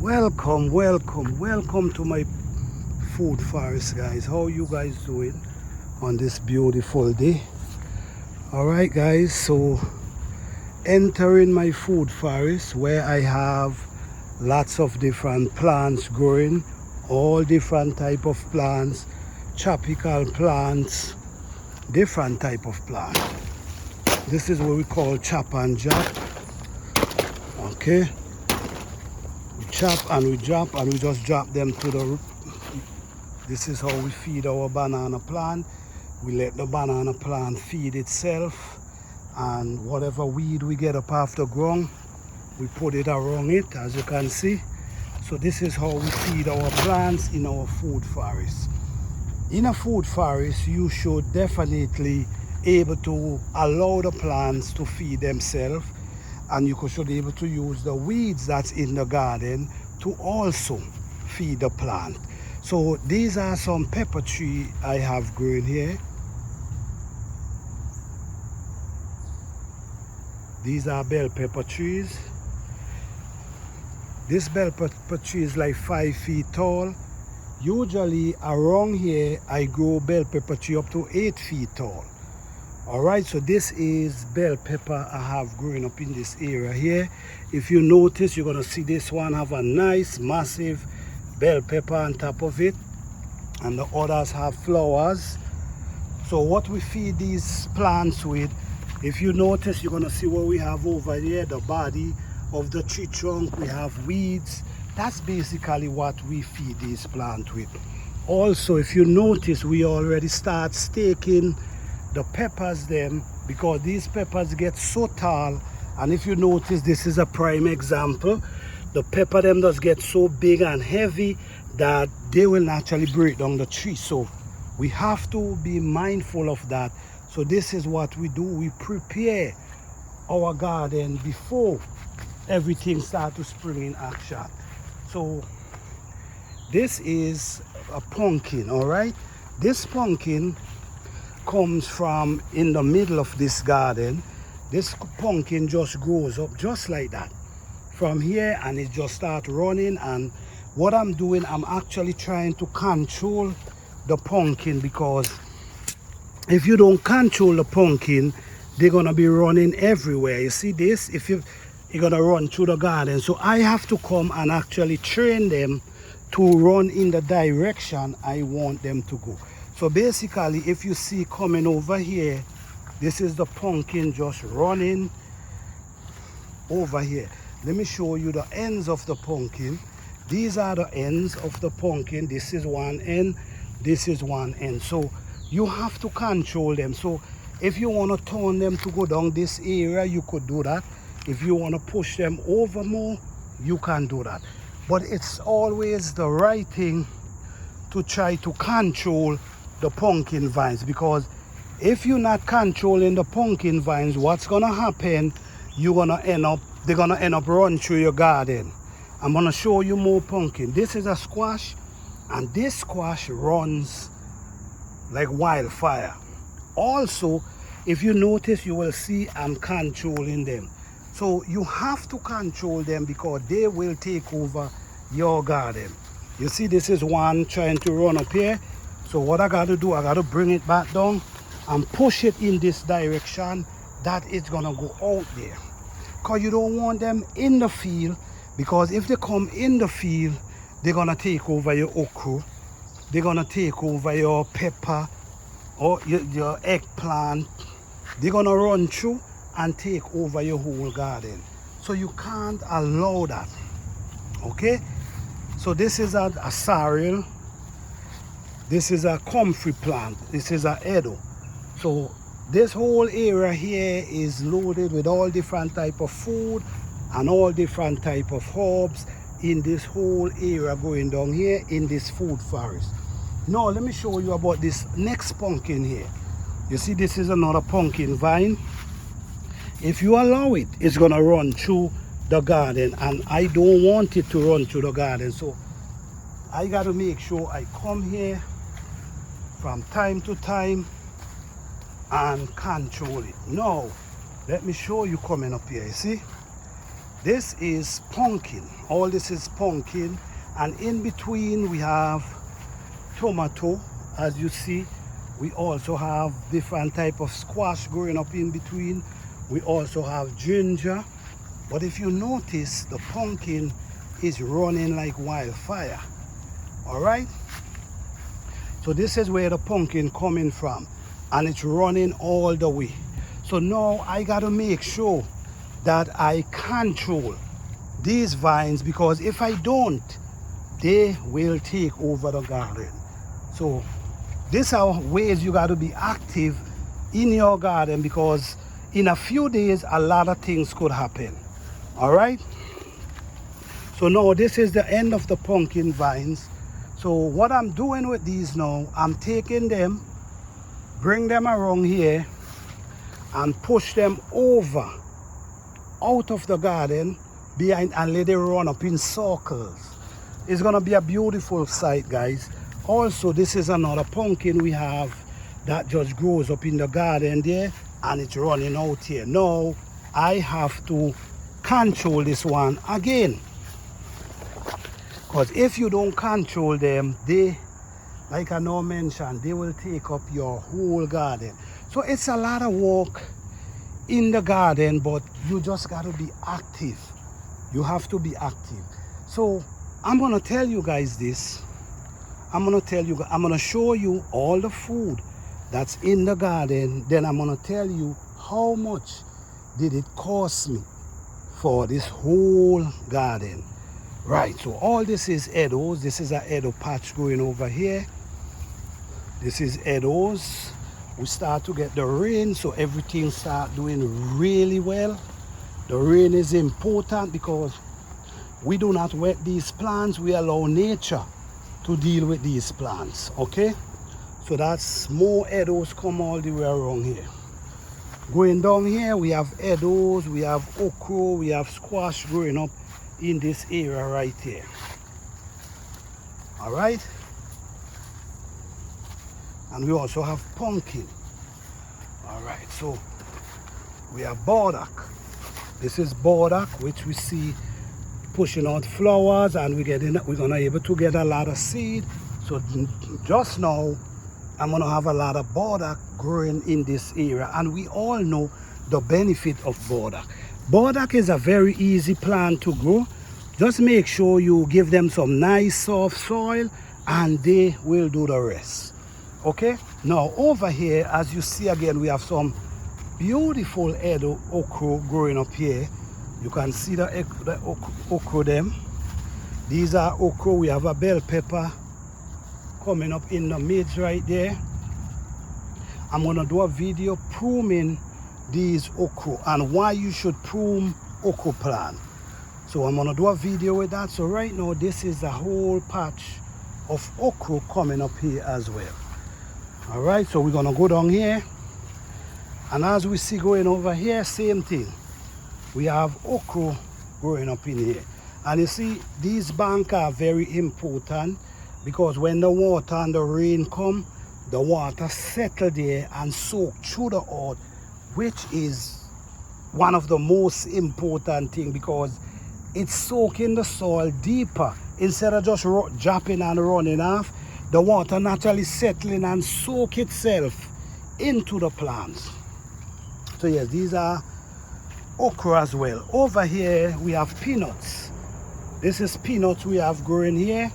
Welcome to my food forest, guys. How you guys doing on this beautiful day? All right, guys, so entering my food forest where I have lots of different plants growing, all different type of plants, tropical plants, different type of plants. This is what we call chop and drop. Okay, we chop and we drop and we just drop them to the root. This is how we feed our banana plant. We let the banana plant feed itself, and whatever weed we get up off the ground, we put it around it, as you can see. So this is how we feed our plants in our food forest. In a food forest, you should definitely able to allow the plants to feed themselves, and you should be able to use the weeds that's in the garden to also feed the plant. So these are some pepper tree I have grown here. These are bell pepper trees. This bell pepper tree is like 5 feet tall. Usually around here I grow bell pepper tree up to 8 feet tall. All right, so this is bell pepper I have growing up in this area here. If you notice, you're gonna see this one have a nice massive bell pepper on top of it, and the others have flowers. So what we feed these plants with, if you notice, you're gonna see what we have over here, the body of the tree trunk. We have weeds. That's basically what we feed these plants with. Also, if you notice, we already start staking the peppers them, because these peppers get so tall. And if you notice, this is a prime example. The pepper them does get so big and heavy that they will naturally break down the tree. So we have to be mindful of that. So this is what we do. We prepare our garden before everything starts to spring in action. So this is a pumpkin, all right? This pumpkin comes from in the middle of this garden. This pumpkin just grows up just like that from here, and it just starts running. And what I'm doing, I'm actually trying to control the pumpkin, because if you don't control the pumpkin, they're gonna be running everywhere. You see this? If you're gonna run through the garden, so I have to come and actually train them to run in the direction I want them to go. So basically, if you see coming over here, this is the pumpkin just running over here. Let me show you the ends of the pumpkin. These are the ends of the pumpkin. This is one end, this is one end. So you have to control them. So if you want to turn them to go down this area, you could do that. If you want to push them over more, you can do that. But it's always the right thing to try to control the pumpkin vines, because if you're not controlling the pumpkin vines, what's gonna happen, they're gonna end up running through your garden. I'm gonna show you more pumpkin. This is a squash, and this squash runs like wildfire. Also, if you notice, you will see I'm controlling them. So you have to control them, because they will take over your garden. You see, this is one trying to run up here. So what I got to do, I got to bring it back down and push it in this direction that it's gonna go out there, because you don't want them in the field, because if they come in the field, they're gonna take over your okra, they're gonna take over your pepper or your eggplant. They're gonna run through and take over your whole garden. So you can't allow that. Okay, so this is a sorrel, this is a comfrey plant, this is a edo. So this whole area here is loaded with all different type of food and all different type of herbs in this whole area going down here in this food forest. Now let me show you about this next pumpkin here. You see, this is another pumpkin vine. If you allow it, it's gonna run through the garden, and I don't want it to run through the garden. So I got to make sure I come here from time to time and control it. Now let me show you coming up here. You see, This is pumpkin. All this is pumpkin, and in between we have tomato. As you see, we also have different type of squash growing up in between. We also have ginger. But if you notice, the pumpkin is running like wildfire. All right, so this is where the pumpkin coming from, and it's running all the way. So now I got to make sure that I control these vines, because if I don't, they will take over the garden. So these are ways you got to be active in your garden, because in a few days a lot of things could happen. All right, so now this is the end of the pumpkin vines. So what I'm doing with these now, I'm taking them, bring them around here and push them over out of the garden behind, and let them run up in circles. It's gonna be a beautiful sight, guys. Also, this is another pumpkin we have that just grows up in the garden there, and it's running out here. Now I have to control this one again, because if you don't control them, they, like I now mentioned, they will take up your whole garden. So it's a lot of work in the garden, but you just got to be active. You have to be active. So I'm going to tell you guys this. I'm going to show you all the food that's in the garden. Then I'm going to tell you how much did it cost me for this whole garden. Right, so all this is edos. This is a edo patch going over here. This is edos. We start to get the rain, so everything start doing really well. The rain is important because we do not wet these plants. We allow nature to deal with these plants, okay? So that's more edos come all the way around here. Going down here, we have edos, we have okra, we have squash growing up in this area right here. All right, and we also have pumpkin. All right, so we have burdock. This is burdock, which we see pushing out flowers, and we're gonna able to get a lot of seed. So just now I'm gonna have a lot of burdock growing in this area, and we all know the benefit of burdock. Burdock is a very easy plant to grow. Just make sure you give them some nice soft soil, and they will do the rest. Okay, now over here, as you see again, we have some beautiful okra growing up here. You can see the okra them. These are okra. We have a bell pepper coming up in the midst right there. I'm gonna do a video pruning these okra and why you should prune okra plant. So I'm gonna do a video with that. So right now this is a whole patch of okra coming up here as well. All right, so we're gonna go down here, and as we see going over here, same thing. We have okra growing up in here, and you see these banks are very important, because when the water and the rain come, the water settle there and soak through the earth, which is one of the most important thing, because it's soaking the soil deeper. Instead of just dropping and running off, the water naturally settling and soak itself into the plants. So yes, these are okra as well. Over here we have peanuts. This is peanuts we have growing here.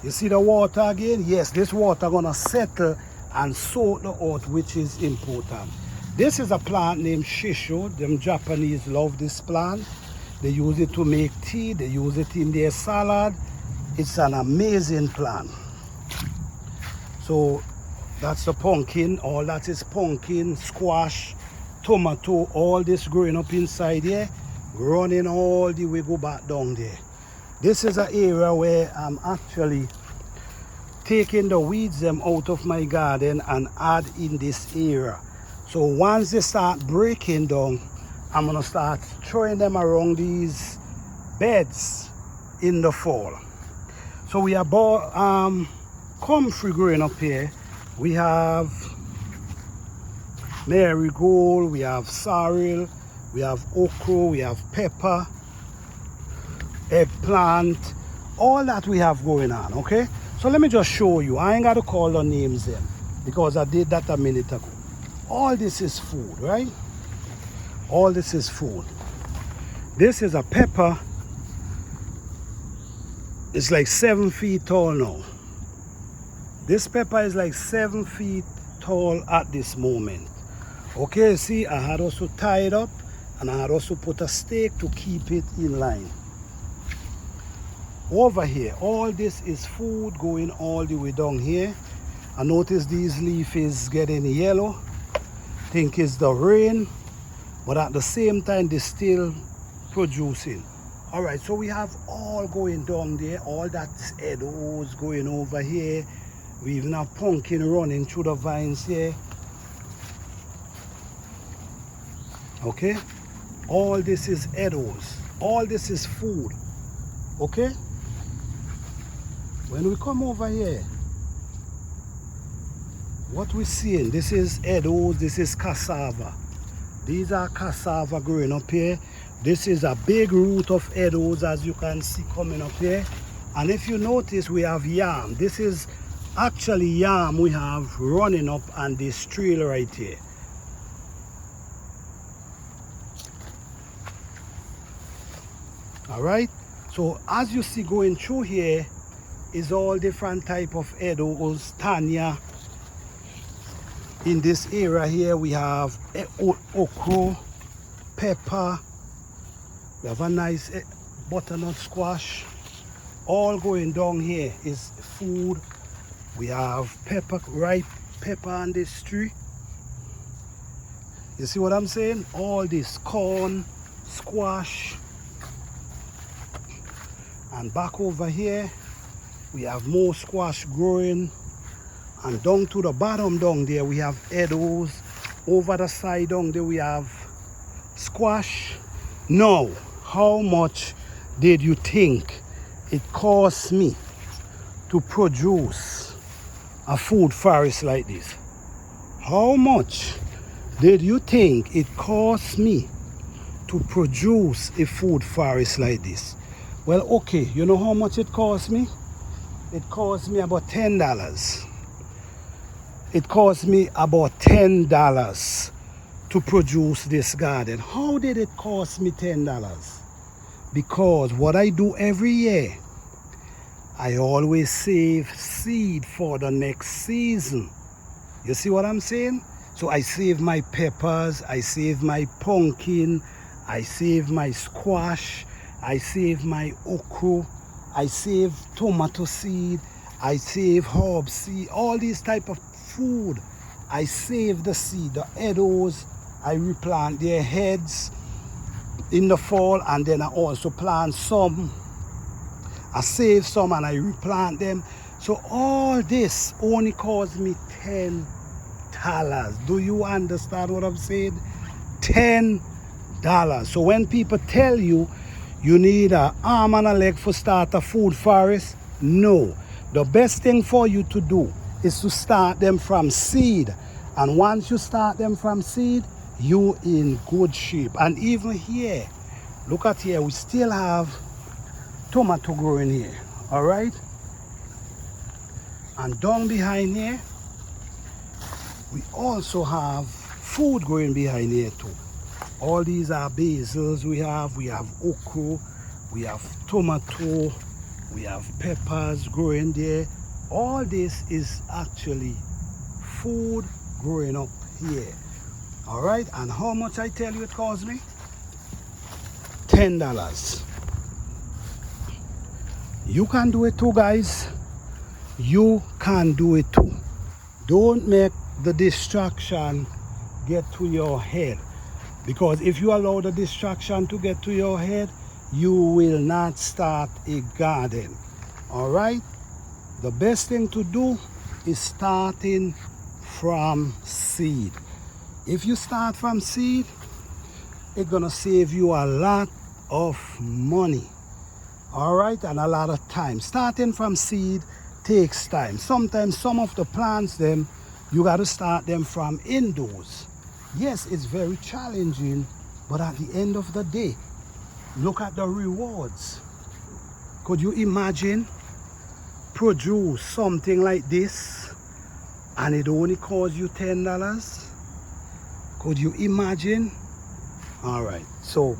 You see the water again? Yes, this water gonna settle and soak the earth, which is important. This is a plant named shisho. Them Japanese love this plant. They use it to make tea. They use it in their salad. It's an amazing plant. So that's the pumpkin. All that is pumpkin, squash, tomato, all this growing up inside here, running all the way go back down there. This is an area where I'm actually taking the weeds them out of my garden and add in this area. So once they start breaking down, I'm gonna start throwing them around these beds in the fall. So we have comfrey growing up here. We have marigold, we have sorrel, we have okra, we have pepper, eggplant, all that we have going on, okay? So let me just show you. I ain't got to call the names in because I did that a minute ago. All this is food, right? All this is food. This is a pepper. It's like 7 feet tall now. This pepper is like 7 feet tall at this moment. Okay, see, I had also tied up and I had also put a stake to keep it in line. Over here, all this is food going all the way down here. I notice these leaves is getting yellow. Think it's the rain, but at the same time they're still producing. All right, so we have all going down there, all that edibles going over here. We even have pumpkin running through the vines here. Okay, all this is edibles, all this is food. Okay, when we come over here, what we're seeing, this is edibles, this is cassava. These are cassava growing up here. This is a big root of edibles, as you can see coming up here. And if you notice, we have yam. This is actually yam we have running up on this trail right here. All right, so as you see going through here is all different type of edibles, Tanya. In this area here we have okra, pepper, we have a nice butternut squash. All going down here is food. We have pepper, ripe pepper on this tree. You see what I'm saying? All this corn, squash. And back over here, we have more squash growing. And down to the bottom down there, we have edibles. Over the side down there, we have squash. Now, how much did you think it cost me to produce a food forest like this? How much did you think it cost me to produce a food forest like this? Well, okay, you know how much it cost me? It cost me about $10. It cost me about $10 to produce this garden. How did it cost me $10? Because what I do every year, I always save seed for the next season. You see what I'm saying? So I save my peppers, I save my pumpkin, I save my squash, I save my okra, I save tomato seed, I save herb seed, all these type of food. I save the seed, the edibles, I replant their heads in the fall, and then I also plant some. I save some and I replant them. So all this only cost me $10. Do you understand what I'm saying? $10. So when people tell you you need an arm and a leg for start a food forest, no. The best thing for you to do is to start them from seed. And once you start them from seed, you in good shape. And even here, look at here, we still have tomato growing here. All right. And down behind here, we also have food growing behind here too. All these are basils we have okra, we have tomato, we have peppers growing there. All this is actually food growing up here. All right, and how much I tell you it cost me? $10. You can do it too, guys. You can do it too. Don't make the distraction get to your head, because if you allow the distraction to get to your head, you will not start a garden. All right, the best thing to do is starting from seed. If you start from seed, it's gonna save you a lot of money. All right, and a lot of time. Starting from seed takes time. Sometimes some of the plants you got to start them from indoors. Yes, it's very challenging But at the end of the day, look at the rewards. Could you imagine produce something like this and it only costs you $10? Could you imagine? All right, so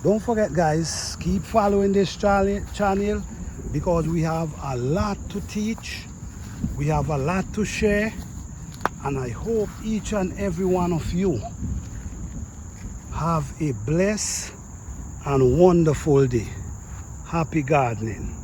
don't forget, guys, keep following this channel because we have a lot to teach, we have a lot to share, and I hope each and every one of you have a blessed and wonderful day. Happy gardening.